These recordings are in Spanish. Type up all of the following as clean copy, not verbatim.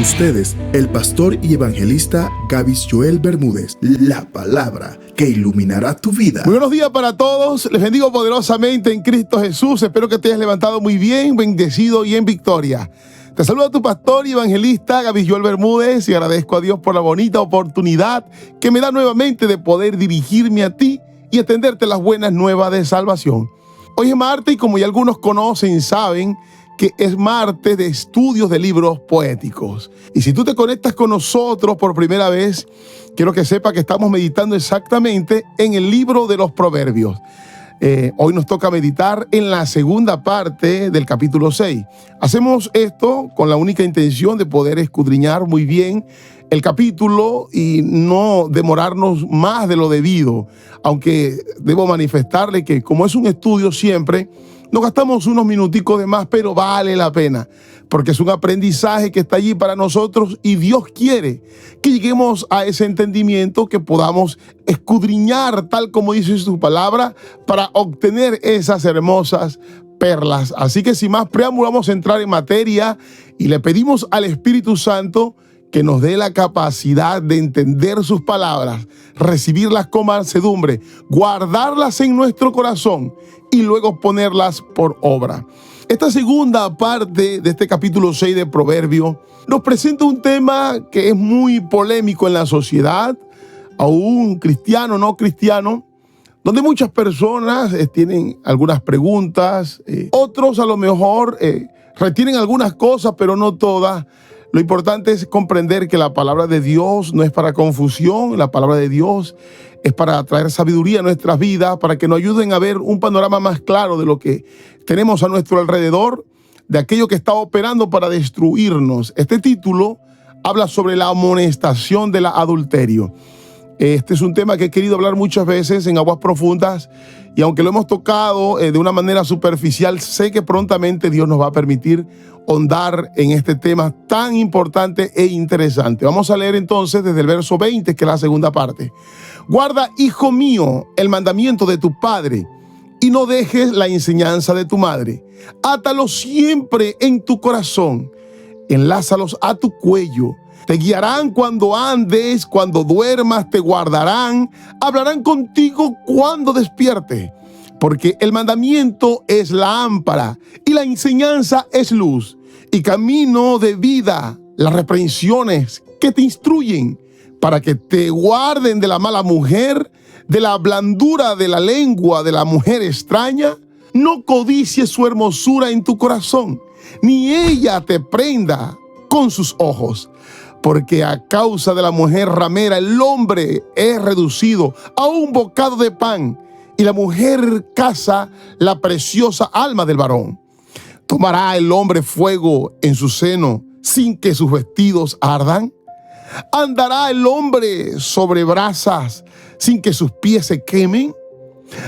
ustedes, el pastor y evangelista Gavis Joel Bermúdez, la palabra que iluminará tu vida. Muy buenos días para todos, les bendigo poderosamente en Cristo Jesús. Espero que te hayas levantado muy bien, bendecido y en victoria. Te saluda tu pastor y evangelista Gavis Joel Bermúdez y agradezco a Dios por la bonita oportunidad que me da nuevamente de poder dirigirme a ti y extenderte las buenas nuevas de salvación. Hoy es martes y como ya algunos conocen, saben que es martes de estudios de libros poéticos. Y si tú te conectas con nosotros por primera vez, quiero que sepas que estamos meditando exactamente en el libro de los Proverbios. Hoy nos toca meditar en la segunda parte del capítulo 6. Hacemos esto con la única intención de poder escudriñar muy bien el capítulo y no demorarnos más de lo debido, aunque debo manifestarle que como es un estudio siempre, nos gastamos unos minuticos de más, pero vale la pena, porque es un aprendizaje que está allí para nosotros y Dios quiere que lleguemos a ese entendimiento, que podamos escudriñar tal como dice su palabra para obtener esas hermosas perlas. Así que sin más preámbulo vamos a entrar en materia y le pedimos al Espíritu Santo que nos dé la capacidad de entender sus palabras, recibirlas con mansedumbre, guardarlas en nuestro corazón y luego ponerlas por obra. Esta segunda parte de este capítulo 6 de Proverbios nos presenta un tema que es muy polémico en la sociedad, aún cristiano, no cristiano, donde muchas personas tienen algunas preguntas, otros a lo mejor retienen algunas cosas, pero no todas. Lo importante es comprender que la palabra de Dios no es para confusión, la palabra de Dios es para traer sabiduría a nuestras vidas, para que nos ayuden a ver un panorama más claro de lo que tenemos a nuestro alrededor, de aquello que está operando para destruirnos. Este título habla sobre la amonestación del adulterio. Este es un tema que he querido hablar muchas veces en Aguas Profundas y aunque lo hemos tocado de una manera superficial, sé que prontamente Dios nos va a permitir ahondar en este tema tan importante e interesante. Vamos a leer entonces desde el verso 20, que es la segunda parte. Guarda, hijo mío, el mandamiento de tu padre y no dejes la enseñanza de tu madre. Átalos siempre en tu corazón, enlázalos a tu cuello. Te guiarán cuando andes, cuando duermas te guardarán, hablarán contigo cuando despiertes. Porque el mandamiento es lámpara y la enseñanza es luz y camino de vida, las reprensiones que te instruyen para que te guarden de la mala mujer, de la blandura de la lengua de la mujer extraña. No codicies su hermosura en tu corazón, ni ella te prenda con sus ojos. Porque a causa de la mujer ramera el hombre es reducido a un bocado de pan, y la mujer caza la preciosa alma del varón. ¿Tomará el hombre fuego en su seno sin que sus vestidos ardan? ¿Andará el hombre sobre brasas sin que sus pies se quemen?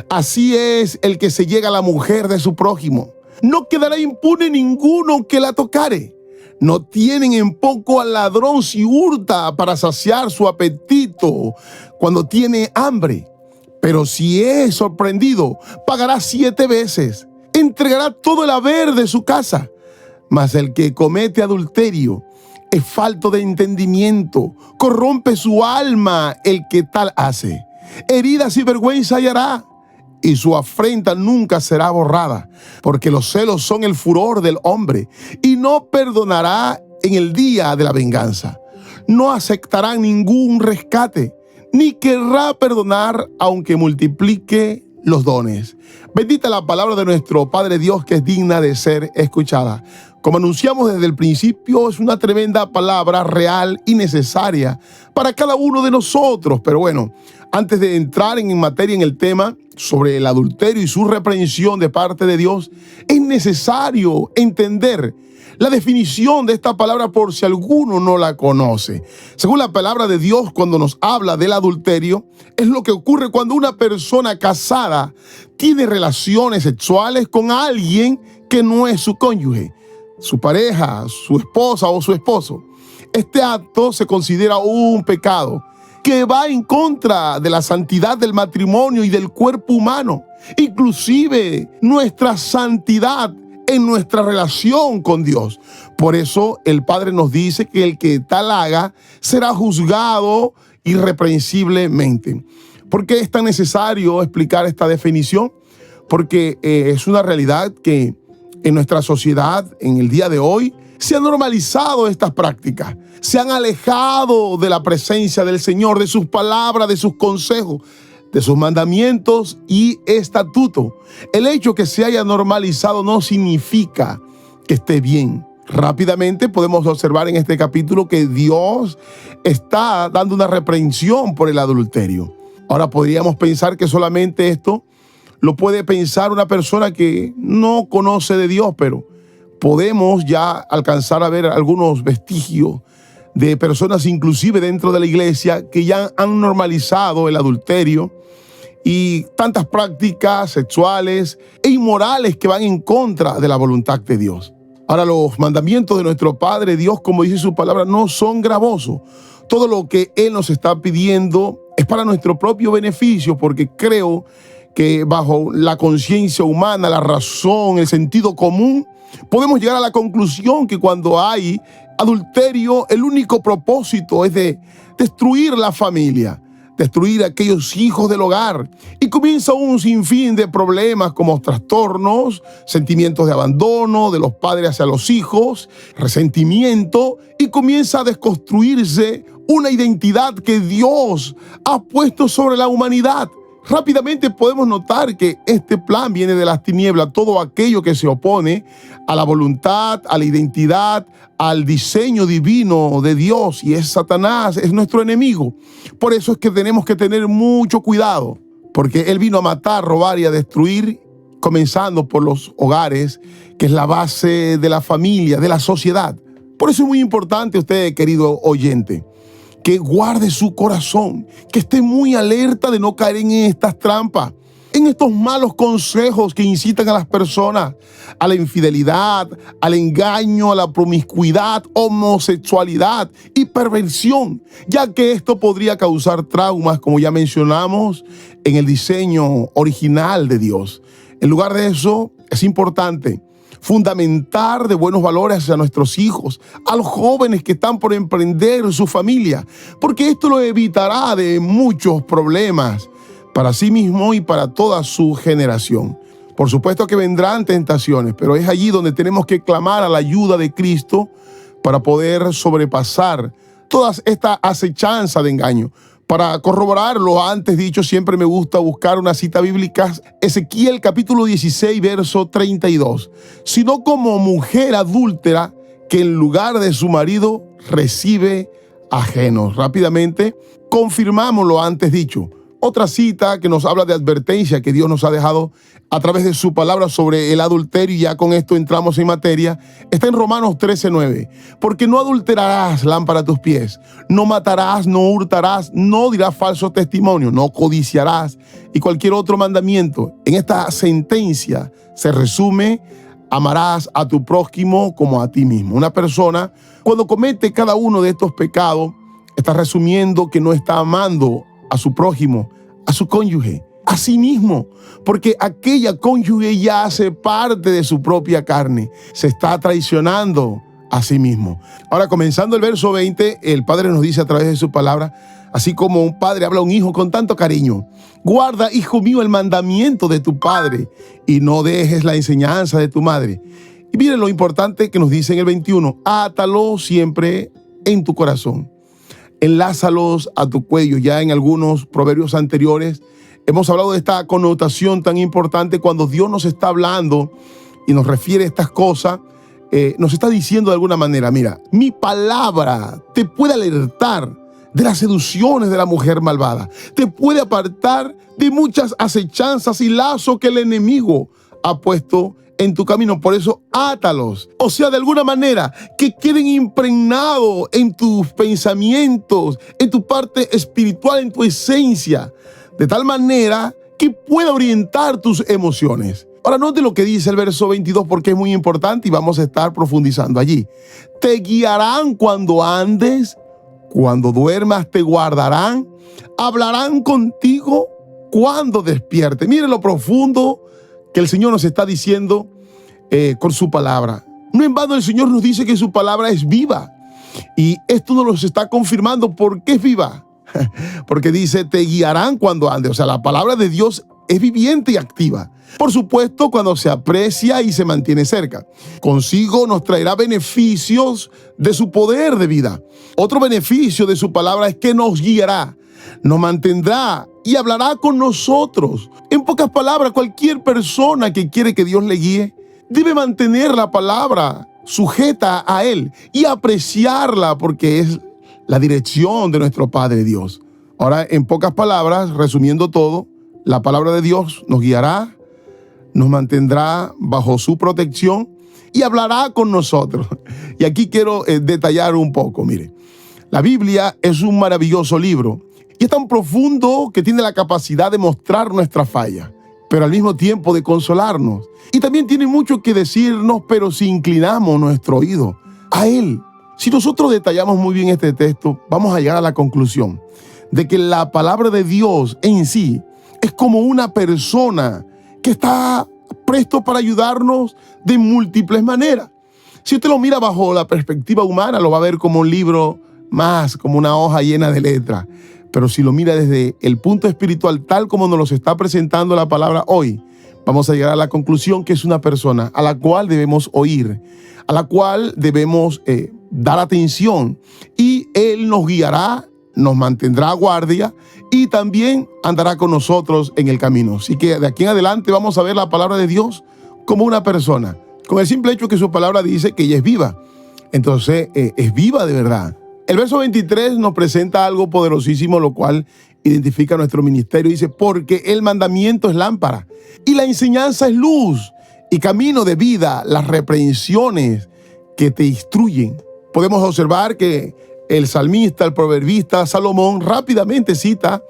Así es el que se llega a la mujer de su prójimo. No quedará impune ninguno que la tocare. No tienen en poco al ladrón si hurta para saciar su apetito cuando tiene hambre. Pero si es sorprendido, pagará 7 veces. Entregará todo el haber de su casa. Mas el que comete adulterio es falto de entendimiento. Corrompe su alma el que tal hace. Heridas y vergüenza hallará, y su afrenta nunca será borrada. Porque los celos son el furor del hombre, y no perdonará en el día de la venganza. No aceptará ningún rescate, ni querrá perdonar aunque multiplique los dones. Bendita la palabra de nuestro Padre Dios, que es digna de ser escuchada. Como anunciamos desde el principio, es una tremenda palabra real y necesaria para cada uno de nosotros. Pero bueno, antes de entrar en materia en el tema sobre el adulterio y su reprensión de parte de Dios, es necesario entender la definición de esta palabra por si alguno no la conoce. Según la palabra de Dios, cuando nos habla del adulterio, es lo que ocurre cuando una persona casada tiene relaciones sexuales con alguien que no es su cónyuge, su pareja, su esposa o su esposo. Este acto se considera un pecado que va en contra de la santidad del matrimonio y del cuerpo humano. Inclusive nuestra santidad en nuestra relación con Dios. Por eso el Padre nos dice que el que tal haga será juzgado irreprensiblemente. ¿Por qué es tan necesario explicar esta definición? Porque es una realidad que en nuestra sociedad, en el día de hoy, se han normalizado estas prácticas. Se han alejado de la presencia del Señor, de sus palabras, de sus consejos, de sus mandamientos y estatutos. El hecho que se haya normalizado no significa que esté bien. Rápidamente podemos observar en este capítulo que Dios está dando una reprensión por el adulterio. Ahora podríamos pensar que solamente esto lo puede pensar una persona que no conoce de Dios, pero podemos ya alcanzar a ver algunos vestigios de personas inclusive dentro de la iglesia que ya han normalizado el adulterio y tantas prácticas sexuales e inmorales que van en contra de la voluntad de Dios. Ahora, los mandamientos de nuestro Padre Dios, como dice su palabra, no son gravosos. Todo lo que Él nos está pidiendo es para nuestro propio beneficio, porque creo que bajo la conciencia humana, la razón, el sentido común, podemos llegar a la conclusión que cuando hay adulterio, el único propósito es de destruir la familia, destruir a aquellos hijos del hogar. Y comienza un sinfín de problemas como trastornos, sentimientos de abandono de los padres hacia los hijos, resentimiento, y comienza a desconstruirse una identidad que Dios ha puesto sobre la humanidad. Rápidamente podemos notar que este plan viene de las tinieblas. Todo aquello que se opone a la voluntad, a la identidad, al diseño divino de Dios, y es Satanás, es nuestro enemigo. Por eso es que tenemos que tener mucho cuidado, porque él vino a matar, robar y a destruir, comenzando por los hogares, que es la base de la familia, de la sociedad. Por eso es muy importante, usted, querido oyente, que guarde su corazón, que esté muy alerta de no caer en estas trampas, en estos malos consejos que incitan a las personas a la infidelidad, al engaño, a la promiscuidad, homosexualidad y perversión, ya que esto podría causar traumas, como ya mencionamos, en el diseño original de Dios. En lugar de eso, es importante fundamentar de buenos valores hacia nuestros hijos, a los jóvenes que están por emprender su familia, porque esto lo evitará de muchos problemas para sí mismo y para toda su generación. Por supuesto que vendrán tentaciones, pero es allí donde tenemos que clamar a la ayuda de Cristo para poder sobrepasar toda esta acechanza de engaño. Para corroborar lo antes dicho, siempre me gusta buscar una cita bíblica, Ezequiel capítulo 16, verso 32. Sino como mujer adúltera que en lugar de su marido recibe ajenos. Rápidamente confirmamos lo antes dicho. Otra cita que nos habla de advertencia que Dios nos ha dejado a través de su palabra sobre el adulterio, y ya con esto entramos en materia, está en Romanos 13:9. Porque no adulterarás, lámpara a tus pies, no matarás, no hurtarás, no dirás falso testimonio, no codiciarás, y cualquier otro mandamiento. En esta sentencia se resume: amarás a tu prójimo como a ti mismo. Una persona, cuando comete cada uno de estos pecados, está resumiendo que no está amando a su prójimo, a su cónyuge, a sí mismo, porque aquella cónyuge ya hace parte de su propia carne. Se está traicionando a sí mismo. Ahora, comenzando el verso 20, el Padre nos dice a través de su palabra, así como un padre habla a un hijo con tanto cariño: guarda, hijo mío, el mandamiento de tu padre y no dejes la enseñanza de tu madre. Y miren lo importante que nos dice en el 21, átalo siempre en tu corazón. Enlázalos a tu cuello. Ya en algunos proverbios anteriores hemos hablado de esta connotación tan importante cuando Dios nos está hablando y nos refiere a estas cosas. Nos está diciendo de alguna manera: mira, mi palabra te puede alertar de las seducciones de la mujer malvada, te puede apartar de muchas acechanzas y lazos que el enemigo ha puesto en tu camino. Por eso átalos, o sea, de alguna manera que queden impregnados en tus pensamientos, en tu parte espiritual, en tu esencia, de tal manera que pueda orientar tus emociones. Ahora note lo que dice el verso 22, porque es muy importante y vamos a estar profundizando allí. Te guiarán cuando andes, cuando duermas te guardarán, hablarán contigo cuando despiertes. Miren lo profundo que el Señor nos está diciendo con su palabra. No en vano el Señor nos dice que su palabra es viva. Y esto nos lo está confirmando. ¿Por qué es viva? Porque dice, te guiarán cuando andes. O sea, la palabra de Dios es viviente y activa. Por supuesto, cuando se aprecia y se mantiene cerca. Consigo nos traerá beneficios de su poder de vida. Otro beneficio de su palabra es que nos guiará, nos mantendrá y hablará con nosotros. En pocas palabras, cualquier persona que quiere que Dios le guíe debe mantener la palabra sujeta a Él y apreciarla, porque es la dirección de nuestro Padre Dios. Ahora, en pocas palabras, resumiendo todo, la palabra de Dios nos guiará, nos mantendrá bajo su protección y hablará con nosotros. Y aquí quiero detallar un poco. Mire, la Biblia es un maravilloso libro y es tan profundo que tiene la capacidad de mostrar nuestra falla, pero al mismo tiempo de consolarnos. Y también tiene mucho que decirnos, pero si inclinamos nuestro oído a Él. Si nosotros detallamos muy bien este texto, vamos a llegar a la conclusión de que la palabra de Dios en sí es como una persona que está presto para ayudarnos de múltiples maneras. Si usted lo mira bajo la perspectiva humana, lo va a ver como un libro más, como una hoja llena de letras. Pero si lo mira desde el punto espiritual, tal como nos lo está presentando la palabra hoy, vamos a llegar a la conclusión que es una persona a la cual debemos oír, a la cual debemos dar atención, y Él nos guiará, nos mantendrá a guardia y también andará con nosotros en el camino. Así que de aquí en adelante vamos a ver la palabra de Dios como una persona, con el simple hecho que su palabra dice que ella es viva. Entonces es viva de verdad. El verso 23 nos presenta algo poderosísimo, lo cual identifica nuestro ministerio. Dice, porque el mandamiento es lámpara y la enseñanza es luz y camino de vida, las reprensiones que te instruyen. Podemos observar que el salmista, el proverbista Salomón rápidamente cita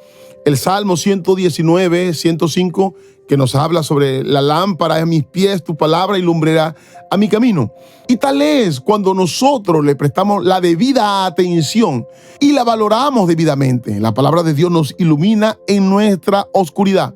el Salmo 119, 105, que nos habla sobre la lámpara a mis pies, tu palabra y lumbrera a mi camino. Y tal es cuando nosotros le prestamos la debida atención y la valoramos debidamente. La palabra de Dios nos ilumina en nuestra oscuridad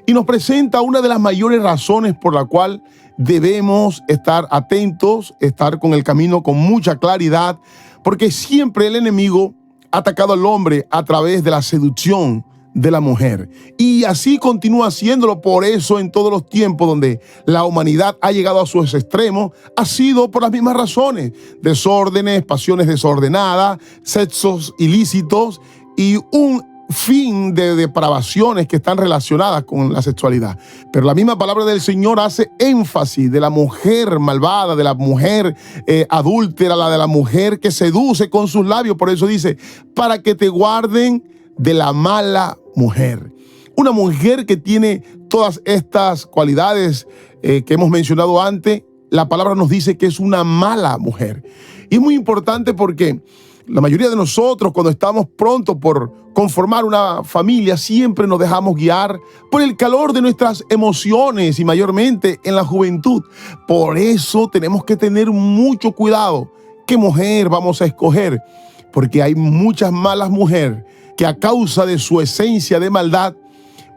y nos presenta una de las mayores razones por la cual debemos estar atentos, estar con el camino con mucha claridad, porque siempre el enemigo ha atacado al hombre a través de la seducción de la mujer. Y así continúa haciéndolo. Por eso en todos los tiempos donde la humanidad ha llegado a sus extremos, ha sido por las mismas razones: desórdenes, pasiones desordenadas, sexos ilícitos y un fin de depravaciones que están relacionadas con la sexualidad. Pero la misma palabra del Señor hace énfasis de la mujer malvada, de la mujer adúltera, de la mujer que seduce con sus labios. Por eso dice, para que te guarden de la mala mujer. Una mujer que tiene todas estas cualidades que hemos mencionado antes, la palabra nos dice que es una mala mujer. Y es muy importante porque la mayoría de nosotros, cuando estamos prontos por conformar una familia, siempre nos dejamos guiar por el calor de nuestras emociones y mayormente en la juventud. Por eso tenemos que tener mucho cuidado qué mujer vamos a escoger, porque hay muchas malas mujeres que a causa de su esencia de maldad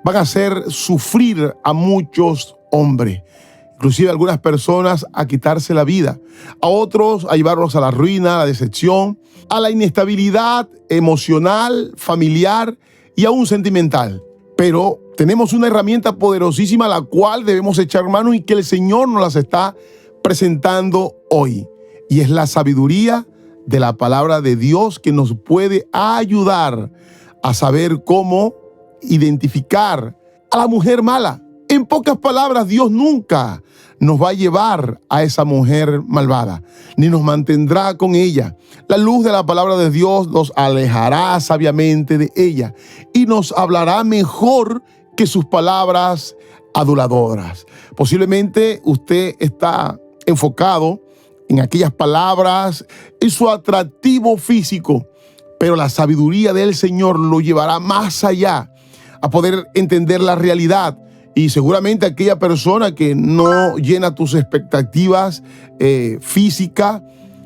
van a hacer sufrir a muchos hombres. Inclusive algunas personas a quitarse la vida, a otros a llevarlos a la ruina, a la decepción, a la inestabilidad emocional, familiar y aún sentimental. Pero tenemos una herramienta poderosísima a la cual debemos echar mano y que el Señor nos las está presentando hoy. Y es la sabiduría de la palabra de Dios, que nos puede ayudar a saber cómo identificar a la mujer mala. En pocas palabras, Dios nunca nos va a llevar a esa mujer malvada, ni nos mantendrá con ella. La luz de la palabra de Dios nos alejará sabiamente de ella y nos hablará mejor que sus palabras aduladoras. Posiblemente usted está enfocado en aquellas palabras, en su atractivo físico, pero la sabiduría del Señor lo llevará más allá, a poder entender la realidad. Y seguramente aquella persona que no llena tus expectativas físicas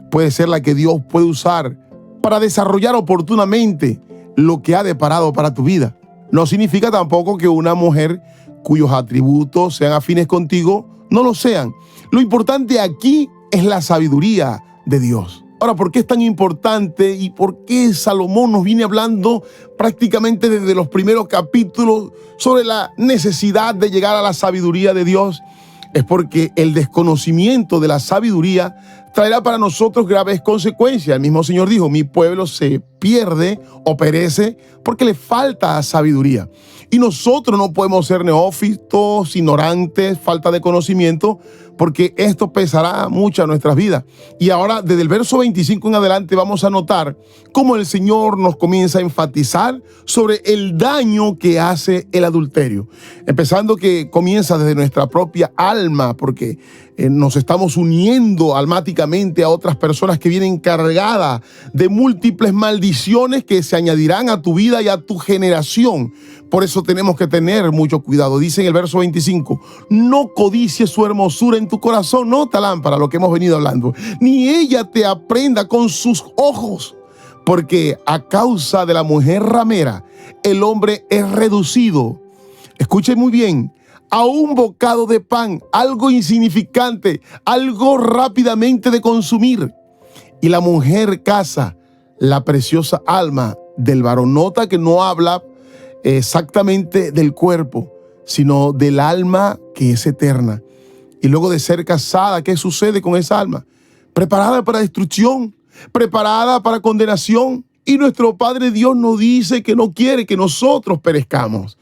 puede ser la que Dios puede usar para desarrollar oportunamente lo que ha deparado para tu vida. No significa tampoco que una mujer cuyos atributos sean afines contigo, no lo sean. Lo importante aquí es la sabiduría de Dios. Ahora, ¿por qué es tan importante y por qué Salomón nos viene hablando prácticamente desde los primeros capítulos sobre la necesidad de llegar a la sabiduría de Dios? Es porque el desconocimiento de la sabiduría traerá para nosotros graves consecuencias. El mismo Señor dijo, mi pueblo se pierde o perece porque le falta sabiduría. Y nosotros no podemos ser neófitos, ignorantes, falta de conocimiento, porque esto pesará mucho en nuestras vidas. Y ahora, desde el verso 25 en adelante, vamos a notar cómo el Señor nos comienza a enfatizar sobre el daño que hace el adulterio. Empezando que comienza desde nuestra propia alma, porque nos estamos uniendo almáticamente a otras personas que vienen cargadas de múltiples maldiciones que se añadirán a tu vida y a tu generación. Por eso tenemos que tener mucho cuidado. Dice en el verso 25, no codicies su hermosura en tu corazón, no te lámpara, lo que hemos venido hablando, ni ella te aprenda con sus ojos, porque a causa de la mujer ramera, el hombre es reducido. Escuchen muy bien, a un bocado de pan, algo insignificante, algo rápidamente de consumir. Y la mujer caza la preciosa alma del varón. Nota que no habla exactamente del cuerpo, sino del alma que es eterna. Y luego de ser casada, ¿qué sucede con esa alma? Preparada para destrucción, preparada para condenación. Y nuestro Padre Dios nos dice que no quiere que nosotros perezcamos,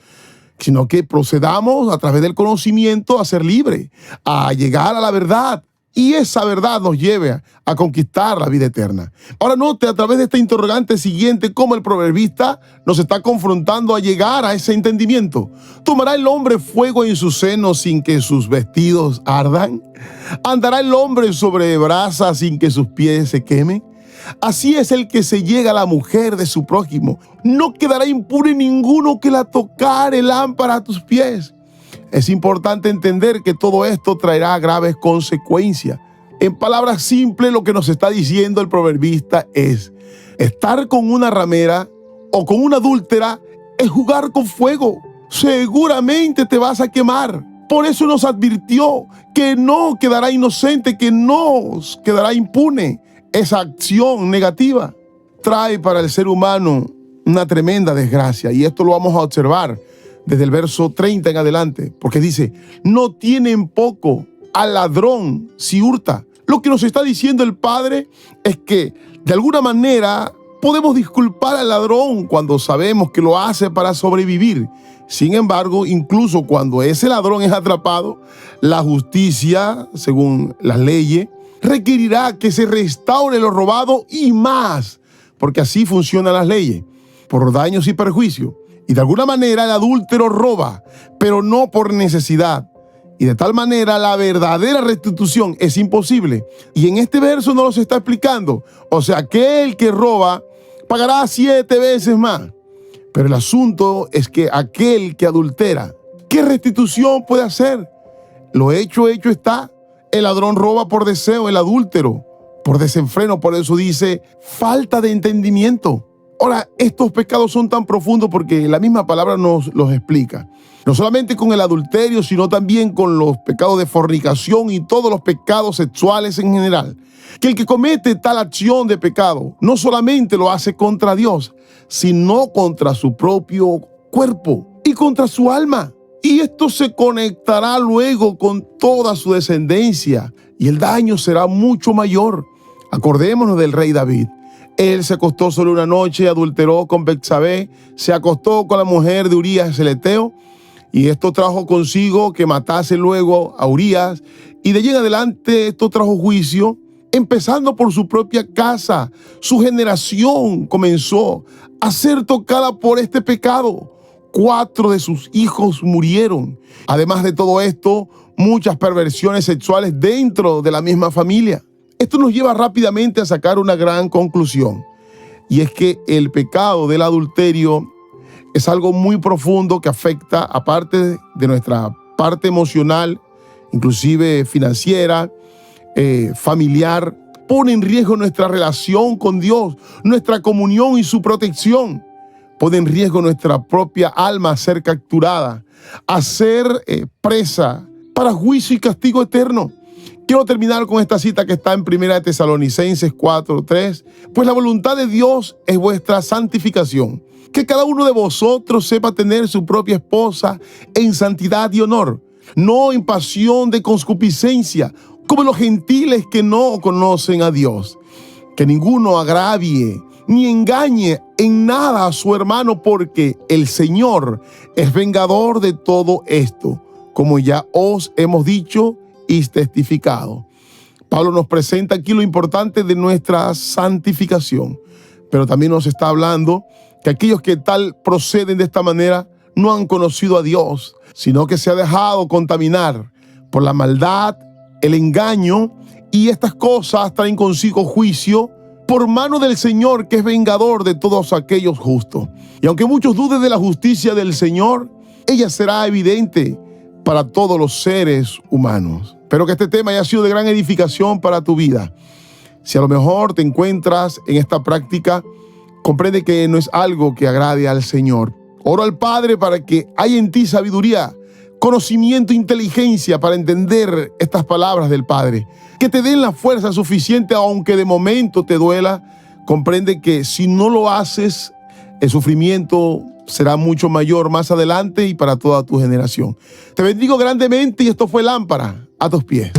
sino que procedamos a través del conocimiento a ser libres, a llegar a la verdad. Y esa verdad nos lleve a conquistar la vida eterna. Ahora note a través de esta interrogante siguiente cómo el proverbista nos está confrontando a llegar a ese entendimiento. ¿Tomará el hombre fuego en su seno sin que sus vestidos ardan? ¿Andará el hombre sobre brasas sin que sus pies se quemen? Así es el que se llega a la mujer de su prójimo. No quedará impune ninguno que la tocare lámpara a tus pies. Es importante entender que todo esto traerá graves consecuencias. En palabras simples, lo que nos está diciendo el proverbista es: estar con una ramera o con una adúltera es jugar con fuego. Seguramente te vas a quemar. Por eso nos advirtió que no quedará inocente, que no quedará impune. Esa acción negativa trae para el ser humano una tremenda desgracia, y esto lo vamos a observar desde el verso 30 en adelante, porque dice, no tienen poco al ladrón si hurta. Lo que nos está diciendo el Padre es que de alguna manera podemos disculpar al ladrón cuando sabemos que lo hace para sobrevivir. Sin embargo, incluso cuando ese ladrón es atrapado, la justicia, según las leyes, requerirá que se restaure lo robado y más, porque así funcionan las leyes, por daños y perjuicios. Y de alguna manera el adúltero roba, pero no por necesidad. Y de tal manera la verdadera restitución es imposible. Y en este verso nos lo está explicando. O sea, aquel que roba pagará 7 veces más. Pero el asunto es que aquel que adultera, ¿qué restitución puede hacer? Lo hecho está. El ladrón roba por deseo, el adúltero por desenfreno. Por eso dice, falta de entendimiento. Ahora, estos pecados son tan profundos porque la misma palabra nos los explica. No solamente con el adulterio, sino también con los pecados de fornicación y todos los pecados sexuales en general. Que el que comete tal acción de pecado no solamente lo hace contra Dios, sino contra su propio cuerpo y contra su alma. Y esto se conectará luego con toda su descendencia y el daño será mucho mayor. Acordémonos del rey David. Él se acostó solo una noche, adulteró con Betsabé, se acostó con la mujer de Urías el Eteo, y esto trajo consigo que matase luego a Urías, y de allí en adelante esto trajo juicio, empezando por su propia casa. Su generación comenzó a ser tocada por este pecado. 4 de sus hijos murieron. Además de todo esto, muchas perversiones sexuales dentro de la misma familia. Esto nos lleva rápidamente a sacar una gran conclusión, y es que el pecado del adulterio es algo muy profundo que afecta, aparte de nuestra parte emocional, inclusive financiera, familiar, pone en riesgo nuestra relación con Dios, nuestra comunión y su protección. pone en riesgo nuestra propia alma a ser capturada, a ser presa para juicio y castigo eterno. Quiero terminar con esta cita que está en 1 Tesalonicenses 4:3. Pues la voluntad de Dios es vuestra santificación, que cada uno de vosotros sepa tener su propia esposa en santidad y honor, no en pasión de concupiscencia, como los gentiles que no conocen a Dios. Que ninguno agravie ni engañe en nada a su hermano, porque el Señor es vengador de todo esto, como ya os hemos dicho y testificado. Pablo nos presenta aquí lo importante de nuestra santificación, pero también nos está hablando que aquellos que tal proceden de esta manera no han conocido a Dios, sino que se ha dejado contaminar por la maldad, el engaño, y estas cosas traen consigo juicio por mano del Señor, que es vengador de todos aquellos justos. Y aunque muchos duden de la justicia del Señor, ella será evidente para todos los seres humanos. Espero que este tema haya sido de gran edificación para tu vida. Si a lo mejor te encuentras en esta práctica, comprende que no es algo que agrade al Señor. Oro al Padre para que haya en ti sabiduría, conocimiento, inteligencia para entender estas palabras del Padre. Que te den la fuerza suficiente, aunque de momento te duela. Comprende que si no lo haces, el sufrimiento será mucho mayor más adelante y para toda tu generación. Te bendigo grandemente y esto fue Lámpara a tus pies.